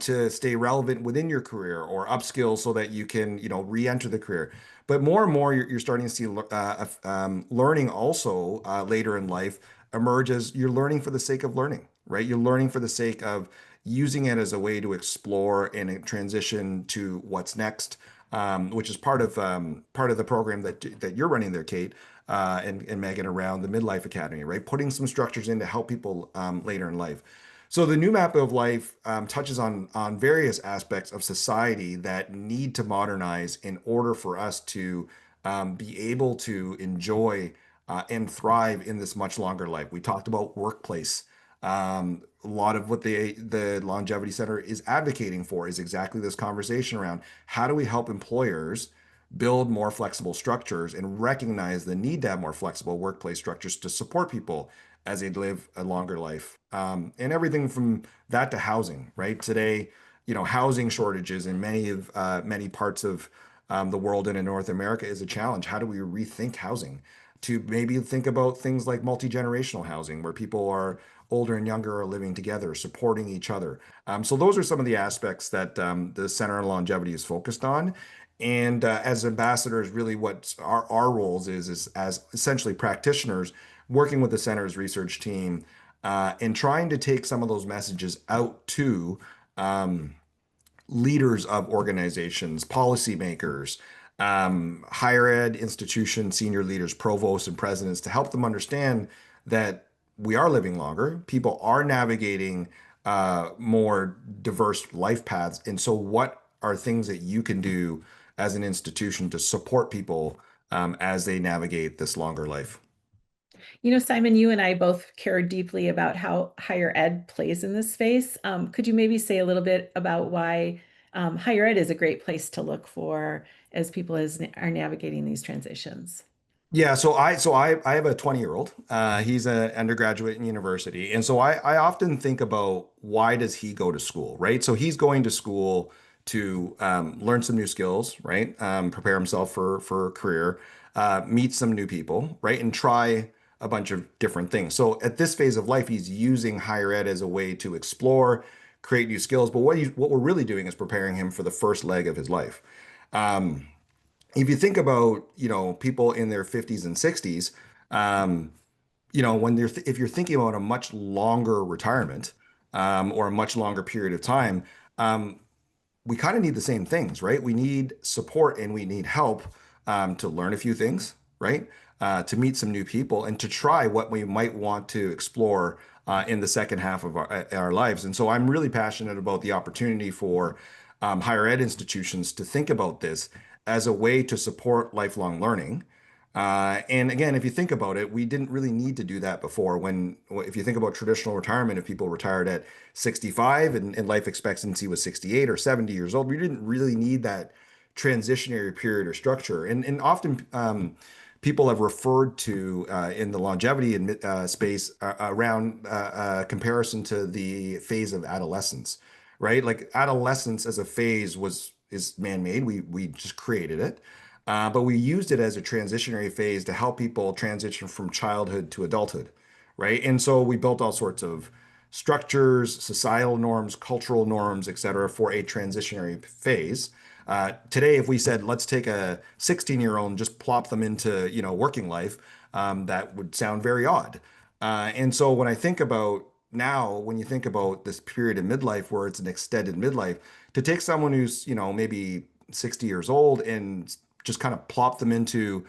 to stay relevant within your career or upskill so that you can, re-enter the career. But more and more, you're starting to see learning also later in life emerge as you're learning for the sake of learning, right? You're learning for the sake of using it as a way to explore and transition to what's next, which is part of the program that you're running there, Kate, and Megan, around the Midlife Academy, right? Putting some structures in to help people later in life. So the new map of life touches on various aspects of society that need to modernize in order for us to be able to enjoy and thrive in this much longer life. We talked about workplace. A lot of what the Longevity Center is advocating for is exactly this conversation around how do we help employers build more flexible structures and recognize the need to have more flexible workplace structures to support people as they live a longer life. And everything from that to housing, right? Today, housing shortages in many parts of the world and in North America is a challenge. How do we rethink housing? To maybe think about things like multi-generational housing, where people are older and younger are living together, supporting each other. So those are some of the aspects that the Center on Longevity is focused on. And as ambassadors, really what our roles is as essentially practitioners working with the center's research team and trying to take some of those messages out to um, leaders of organizations, policymakers, higher ed institutions, senior leaders, provosts, and presidents to help them understand that we are living longer. People are navigating more diverse life paths. And so, what are things that you can do as an institution to support people as they navigate this longer life? Simon, you and I both care deeply about how higher ed plays in this space. Could you maybe say a little bit about why higher ed is a great place to look for as people are navigating these transitions? Yeah, so I have a 20-year-old. He's an undergraduate in university. And so I often think about why does he go to school, right? So he's going to school to learn some new skills, right? Prepare himself for a career, meet some new people, right? And try a bunch of different things. So at this phase of life, he's using higher ed as a way to explore, create new skills. But what we're really doing is preparing him for the first leg of his life. Um, if you think about, people in their 50s and 60s, um, when if you're thinking about a much longer retirement, or a much longer period of time, um, we kind of need the same things, right? We need support and we need help to learn a few things, right? To meet some new people and to try what we might want to explore in the second half of our lives. And so I'm really passionate about the opportunity for higher ed institutions to think about this as a way to support lifelong learning. And again, if you think about it, we didn't really need to do that before. If you think about traditional retirement, if people retired at 65 and life expectancy was 68 or 70 years old, we didn't really need that transitionary period or structure. And often people have referred to in the longevity and space around comparison to the phase of adolescence, right? Like adolescence as a phase is man-made. We just created it. But we used it as a transitionary phase to help people transition from childhood to adulthood, right? And so we built all sorts of structures, societal norms, cultural norms, et cetera, for a transitionary phase. Today, if we said, let's take a 16-year-old and just plop them into, working life, that would sound very odd. And so when I think about now, when you think about this period of midlife where it's an extended midlife, to take someone who's, maybe 60 years old and just kind of plop them into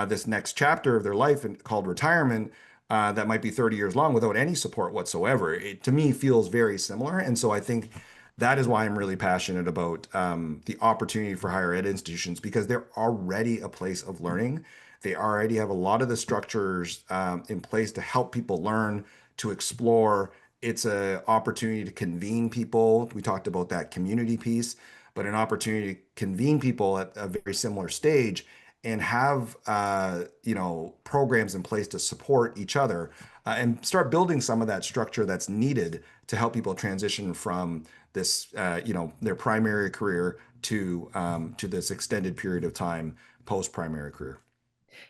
this next chapter of their life and called retirement that might be 30 years long without any support whatsoever, it to me feels very similar. And so I think that is why I'm really passionate about the opportunity for higher ed institutions because they're already a place of learning. They already have a lot of the structures in place to help people learn, to explore. It's an opportunity to convene people. We talked about that community piece, but an opportunity to convene people at a very similar stage and have programs in place to support each other and start building some of that structure that's needed to help people transition from this their primary career to this extended period of time post primary career.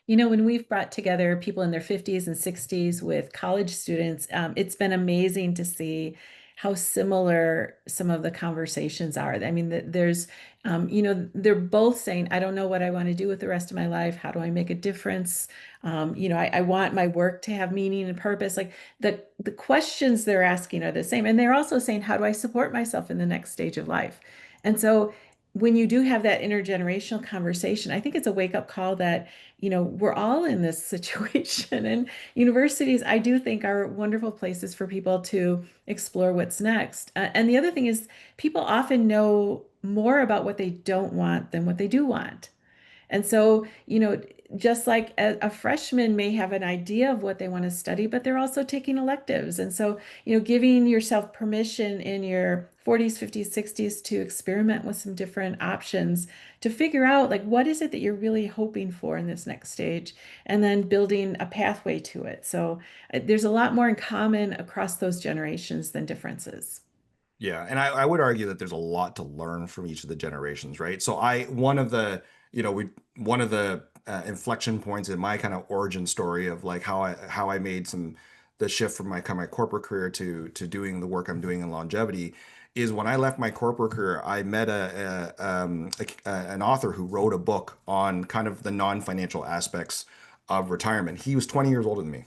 When we've brought together people in their 50s and 60s with college students, it's been amazing to see how similar some of the conversations are. I mean, they're both saying, I don't know what I want to do with the rest of my life. How do I make a difference? I want my work to have meaning and purpose. Like the questions they're asking are the same. And they're also saying, how do I support myself in the next stage of life? And so when you do have that intergenerational conversation, I think it's a wake-up call that we're all in this situation. And universities, I do think, are wonderful places for people to explore what's next. And the other thing is, people often know more about what they don't want than what they do want. And so, just like a freshman may have an idea of what they want to study, but they're also taking electives. And so, giving yourself permission in your 40s, 50s, 60s to experiment with some different options to figure out like what is it that you're really hoping for in this next stage, and then building a pathway to it. So there's a lot more in common across those generations than differences. Yeah, and I would argue that there's a lot to learn from each of the generations, right? So one of the, one of the inflection points in my kind of origin story of like how I made the shift from my corporate career to doing the work I'm doing in longevity is when I left my corporate career, I met an author who wrote a book on kind of the non-financial aspects of retirement. He was 20 years older than me.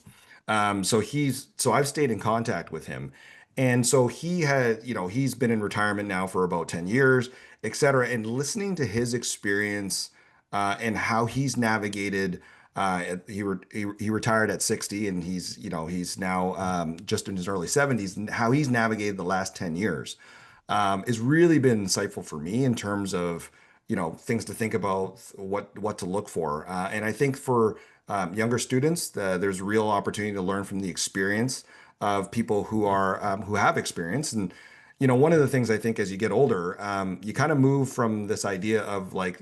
So I've stayed in contact with him. And so he's been in retirement now for about 10 years, et cetera. And listening to his experience and how he's navigated, he retired at 60 and he's now just in his early 70s, and how he's navigated the last 10 years has really been insightful for me in terms of, things to think about, what to look for. And I think for younger students, there's real opportunity to learn from the experience of people who have experience. And one of the things I think as you get older, you kind of move from this idea of like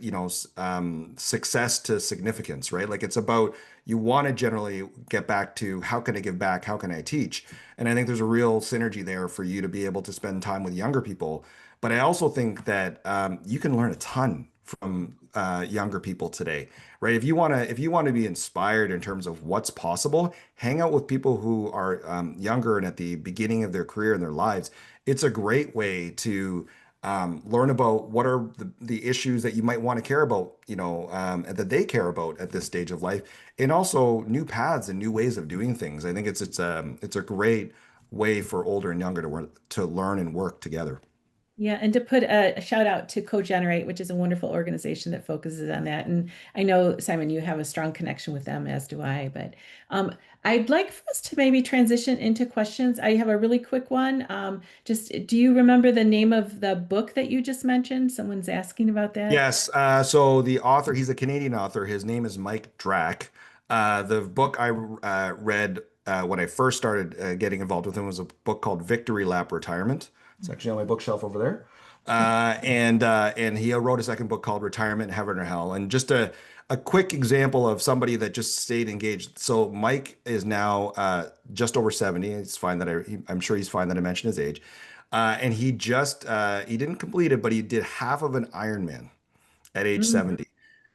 success to significance, right? Like it's about you want to generally get back to how can I give back, how can I teach, and I think there's a real synergy there for you to be able to spend time with younger people. But I also think that you can learn a ton from younger people today, right? If you want to be inspired in terms of what's possible, hang out with people who are younger and at the beginning of their career and their lives. It's a great way to learn about what are the issues that you might want to care about, that they care about at this stage of life, and also new paths and new ways of doing things. I think it's a great way for older and younger to learn and work together. Yeah, and to put a shout out to Co-Generate, which is a wonderful organization that focuses on that. And I know, Simon, you have a strong connection with them, as do I. But I'd like for us to maybe transition into questions. I have a really quick one. Just do you remember the name of the book that you just mentioned? Someone's asking about that. Yes. So the author, he's a Canadian author. His name is Mike Drack. The book I read when I first started getting involved with him was a book called Victory Lap Retirement. It's actually on my bookshelf over there. And he wrote a second book called Retirement, Heaven or Hell. And just a quick example of somebody that just stayed engaged. So Mike is now just over 70. It's fine that I'm sure he's fine that I mentioned his age. And he didn't complete it, but he did half of an Ironman at age Mm. 70.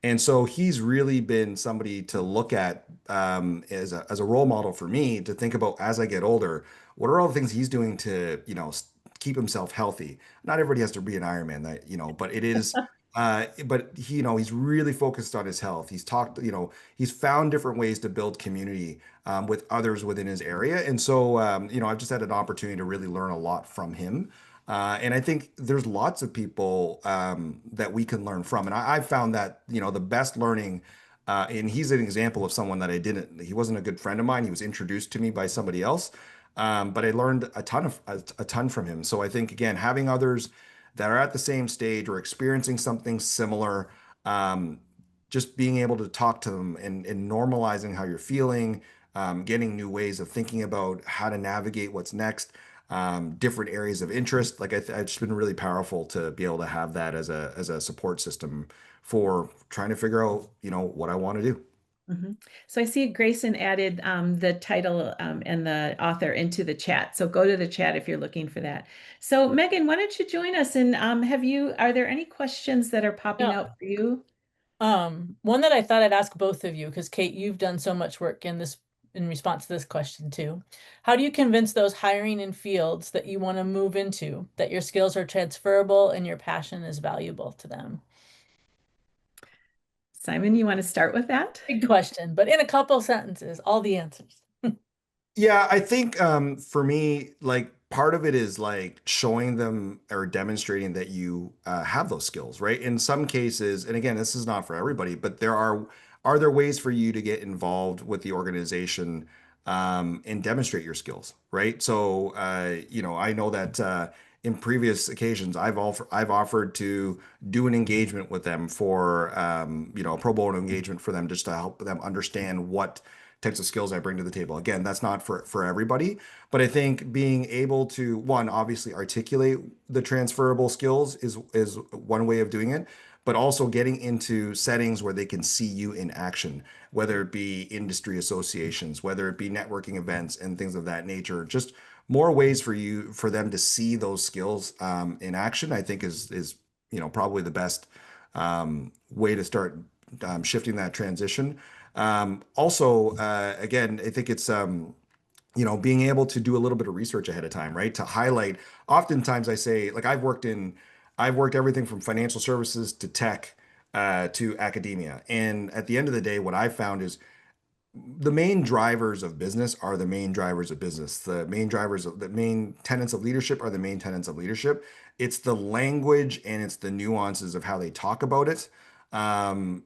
And so he's really been somebody to look at as a role model for me to think about as I get older, what are all the things he's doing to, keep himself healthy? Not everybody has to be an Ironman, but it is, but he's really focused on his health. He's talked, he's found different ways to build community with others within his area. And so, I've just had an opportunity to really learn a lot from him. And I think there's lots of people that we can learn from. And I've found that, the best learning, and he's an example of someone that he wasn't a good friend of mine. He was introduced to me by somebody else. But I learned a ton from him. So I think, again, having others that are at the same stage or experiencing something similar, um, just being able to talk to them and normalizing how you're feeling, getting new ways of thinking about how to navigate what's next, different areas of interest. Like it's just been really powerful to be able to have that as a support system for trying to figure out, what I want to do. Mhm. So I see Grayson added the title and the author into the chat. So go to the chat if you're looking for that. So Megan, why don't you join us? And are there any questions that are popping Yeah. out for you? One that I thought I'd ask both of you, because Kate, you've done so much work in response to this question too. How do you convince those hiring in fields that you want to move into that your skills are transferable and your passion is valuable to them? Simon, you want to start with that? Big question, but in a couple sentences, all the answers. Yeah, I think for me, like part of it is like showing them or demonstrating that you have those skills, right? In some cases, and again, this is not for everybody, but are there ways for you to get involved with the organization and demonstrate your skills, right? So I know that in previous occasions, I've offered to do an engagement with them for a pro bono engagement for them just to help them understand what types of skills I bring to the table. Again, that's not for everybody, but I think being able to, one, obviously articulate the transferable skills is one way of doing it, but also getting into settings where they can see you in action, whether it be industry associations, whether it be networking events and things of that nature. Just more ways for them to see those skills in action, I think is probably the best way to start shifting that transition. Also, again, I think it's being able to do a little bit of research ahead of time, right? To highlight. Oftentimes, I say, like I've worked everything from financial services to tech to academia, and at the end of the day, what I've found is the main drivers of business are the main drivers of business. The main tenets of leadership are the main tenets of leadership. It's the language and it's the nuances of how they talk about it, in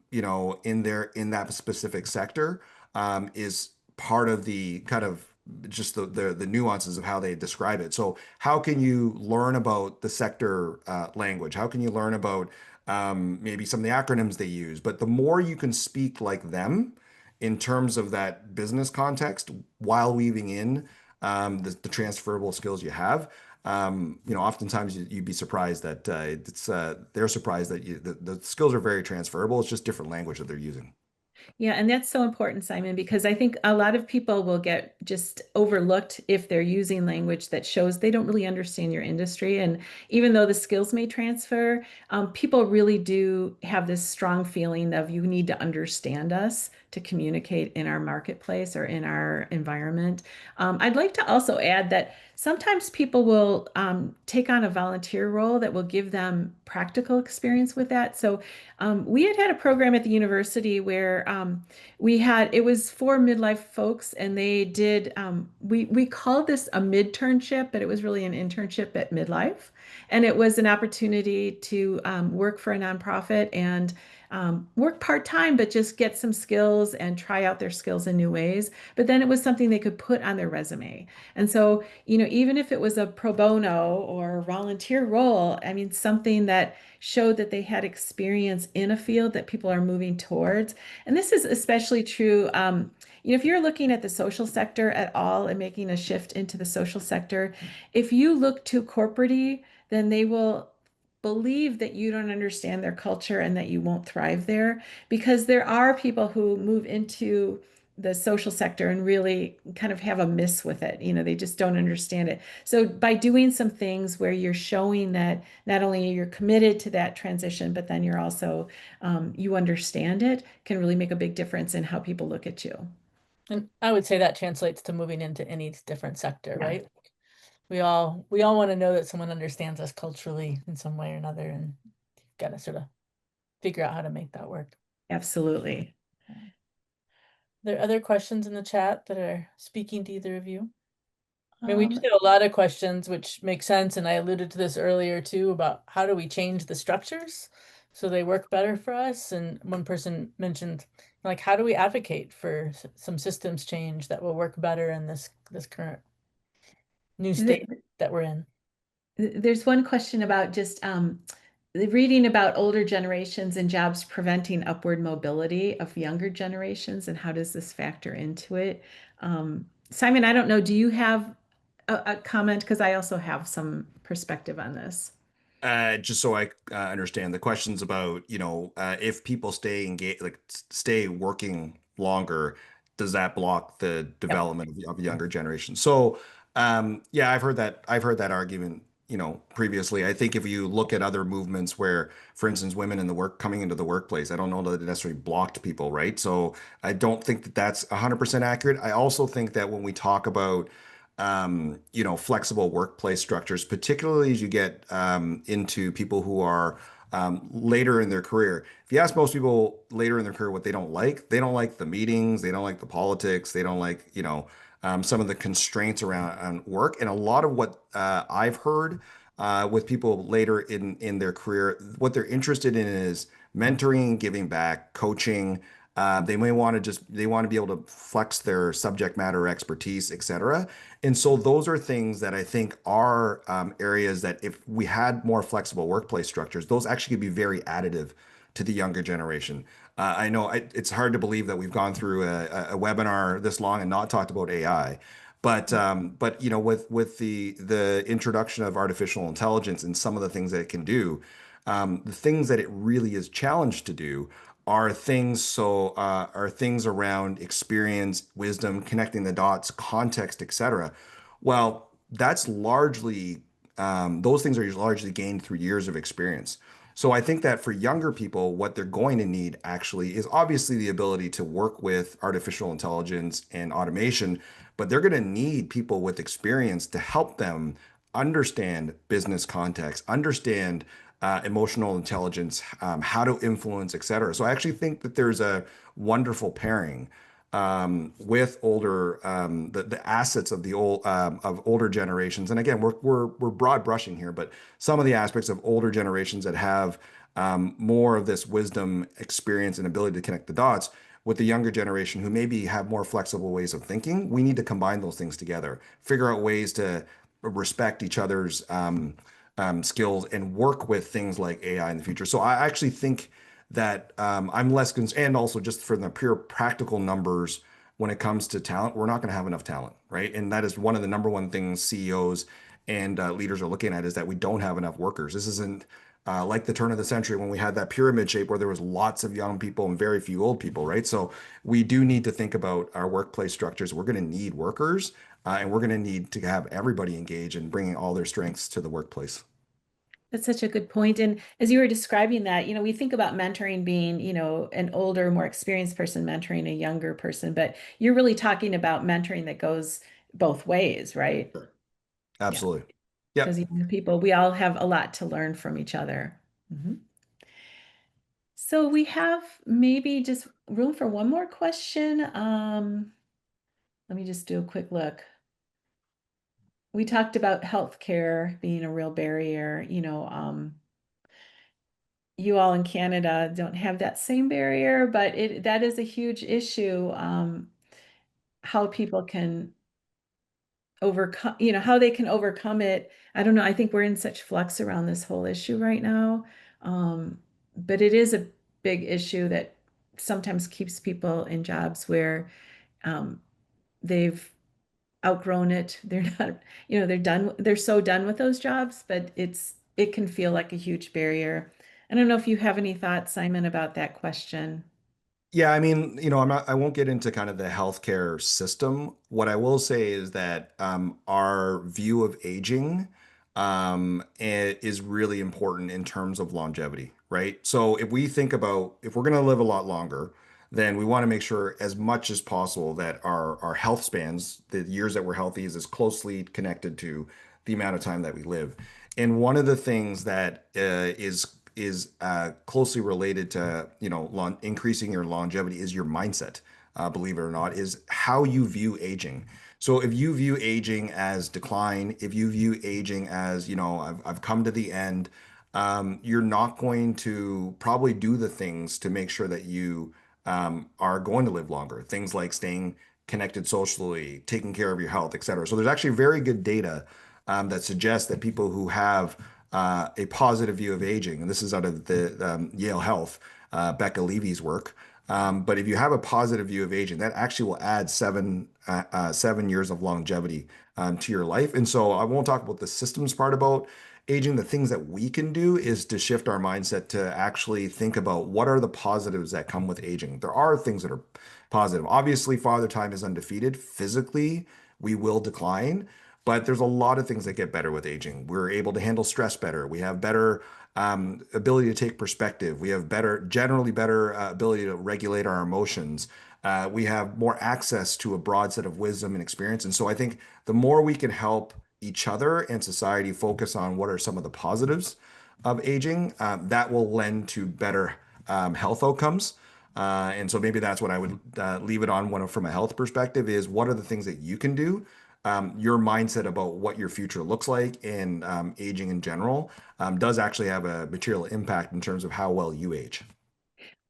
that specific sector, is part of the kind of just the nuances of how they describe it. So how can you learn about the sector language? How can you learn about maybe some of the acronyms they use? But the more you can speak like them in terms of that business context while weaving in the transferable skills you have. Oftentimes you'd be surprised that they're surprised that the skills are very transferable. It's just different language that they're using. Yeah, and that's so important, Simon, because I think a lot of people will get just overlooked if they're using language that shows they don't really understand your industry. And even though the skills may transfer, people really do have this strong feeling of you need to understand us to communicate in our marketplace or in our environment. I'd like to also add that sometimes people will take on a volunteer role that will give them practical experience with that. So we had a program at the university where it was for midlife folks, and they did, we called this a midternship, but it was really an internship at Midlife. And it was an opportunity to work for a nonprofit and work part-time, but just get some skills and try out their skills in new ways. But then it was something they could put on their resume. And so, even if it was a pro bono or volunteer role, I mean, something that showed that they had experience in a field that people are moving towards. And this is especially true. If you're looking at the social sector at all and making a shift into the social sector, if you look too corporate, then they will believe that you don't understand their culture and that you won't thrive there, because there are people who move into the social sector and really kind of have a miss with it. They just don't understand it. So by doing some things where you're showing that not only you're committed to that transition, but then you're also you understand it, can really make a big difference in how people look at you. And I would say that translates to moving into any different sector, Yeah, right? We all want to know that someone understands us culturally in some way or another, and you've got to sort of figure out how to make that work. absolutely. Are there other questions in the chat that are speaking to either of you? I mean, we Um, just had a lot of questions, which makes sense, and I alluded to this earlier too, about how do we change the structures so they work better for us? And one person mentioned, like, how do we advocate for some systems change that will work better in this current new state that we're in? There's one question about just reading about older generations and jobs preventing upward mobility of younger generations, and how does this factor into it? Simon, I don't know, do you have a comment? Because I also have some perspective on this. Just so I understand, the questions about, if people stay engaged, like stay working longer, does that block the Yep. development of younger generation? So, yeah, I've heard that argument, previously. I think if you look at other movements where, for instance, women coming into the workplace, I don't know that it necessarily blocked people, right? So I don't think that that's 100% accurate. I also think that when we talk about flexible workplace structures, particularly as you get into people who are later in their career. If you ask most people later in their career what they don't like the meetings, they don't like the politics, they don't like, some of the constraints around on work. And a lot of what I've heard with people later in their career, what they're interested in is mentoring, giving back, coaching. They want to be able to flex their subject matter expertise, et cetera. And so those are things that I think are areas that if we had more flexible workplace structures, those actually could be very additive to the younger generation. I know it's hard to believe that we've gone through a webinar this long and not talked about AI. But you know, with the introduction of artificial intelligence and some of the things that it can do, the things that it really is challenged to do are things around experience, wisdom, connecting the dots, context, etc. Well, that's largely those things are largely gained through years of experience. So I think that for younger people, what they're going to need actually is obviously the ability to work with artificial intelligence and automation, but they're going to need people with experience to help them understand business context, understand emotional intelligence, how to influence, et cetera. So I actually think that there's a wonderful pairing with the assets of the older generations. And again, we're broad brushing here, but some of the aspects of older generations that have more of this wisdom, experience, and ability to connect the dots with the younger generation who maybe have more flexible ways of thinking. We need to combine those things together, figure out ways to respect each other's skills and work with things like AI in the future. So I actually think that I'm less concerned, and also just from the pure practical numbers when it comes to talent, we're not going to have enough talent, right? And that is one of the number one things CEOs and leaders are looking at is that we don't have enough workers. This isn't like the turn of the century when we had that pyramid shape where there was lots of young people and very few old people, right? So we do need to think about our workplace structures. We're going to need workers, and we're going to need to have everybody engage in bringing all their strengths to the workplace. That's such a good point. And as you were describing that, we think about mentoring being, an older, more experienced person mentoring a younger person, but you're really talking about mentoring that goes both ways, right? Sure. Yeah. Absolutely. Because Yep. young people, we all have a lot to learn from each other. Mhm. So we have maybe just room for one more question. Let me just do a quick look. We talked about healthcare being a real barrier. You all in Canada don't have that same barrier, but that is a huge issue. How people can overcome, how they can overcome it. I don't know. I think we're in such flux around this whole issue right now. But it is a big issue that sometimes keeps people in jobs where um, they've outgrown it. They're not, they're done, they're so done with those jobs, but it can feel like a huge barrier. I don't know if you have any thoughts, Simon, about that question. Yeah, I mean, I won't get into kind of the healthcare system. What I will say is that our view of aging is really important in terms of longevity, right? So if we think about if we're going to live a lot longer, then we want to make sure as much as possible that our health spans, the years that we're healthy, is as closely connected to the amount of time that we live. And one of the things that is closely related to increasing your longevity is your mindset. Believe it or not, is how you view aging. So if you view aging as decline, if you view aging as I've come to the end, you're not going to probably do the things to make sure that you are going to live longer. Things like staying connected socially, taking care of your health, et cetera. So there's actually very good data that suggests that people who have a positive view of aging, and this is out of the Yale Health, Becca Levy's work. But if you have a positive view of aging, that actually will add 7 years of longevity to your life. And so I won't talk about the systems part about aging. The things that we can do is to shift our mindset to actually think about what are the positives that come with aging. There are things that are positive. Obviously, Father Time is undefeated. Physically, we will decline. But there's a lot of things that get better with aging. We're able to handle stress better. We have better ability to take perspective. We have generally better ability to regulate our emotions. We have more access to a broad set of wisdom and experience. And so I think the more we can help each other and society focus on what are some of the positives of aging, that will lend to better health outcomes. And so maybe that's what I would leave it on from a health perspective is what are the things that you can do your mindset about what your future looks like and aging in general does actually have a material impact in terms of how well you age.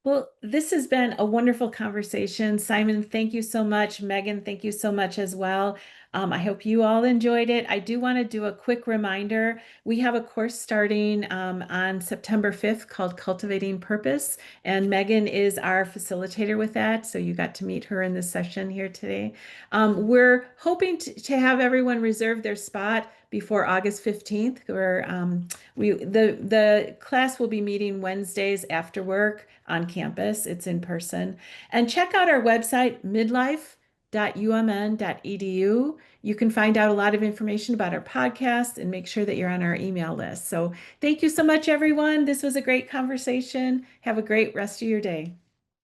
Well, this has been a wonderful conversation. Simon, thank you so much. Megan, thank you so much as well. I hope you all enjoyed it. I do want to do a quick reminder. We have a course starting on September 5th called Cultivating Purpose, and Megan is our facilitator with that. So you got to meet her in this session here today. We're hoping to have everyone reserve their spot before August 15th, where the class will be meeting Wednesdays after work on campus. It's in person. And check out our website, midlife.umn.edu. You can find out a lot of information about our podcast and make sure that you're on our email list. So thank you so much, everyone. This was a great conversation. Have a great rest of your day.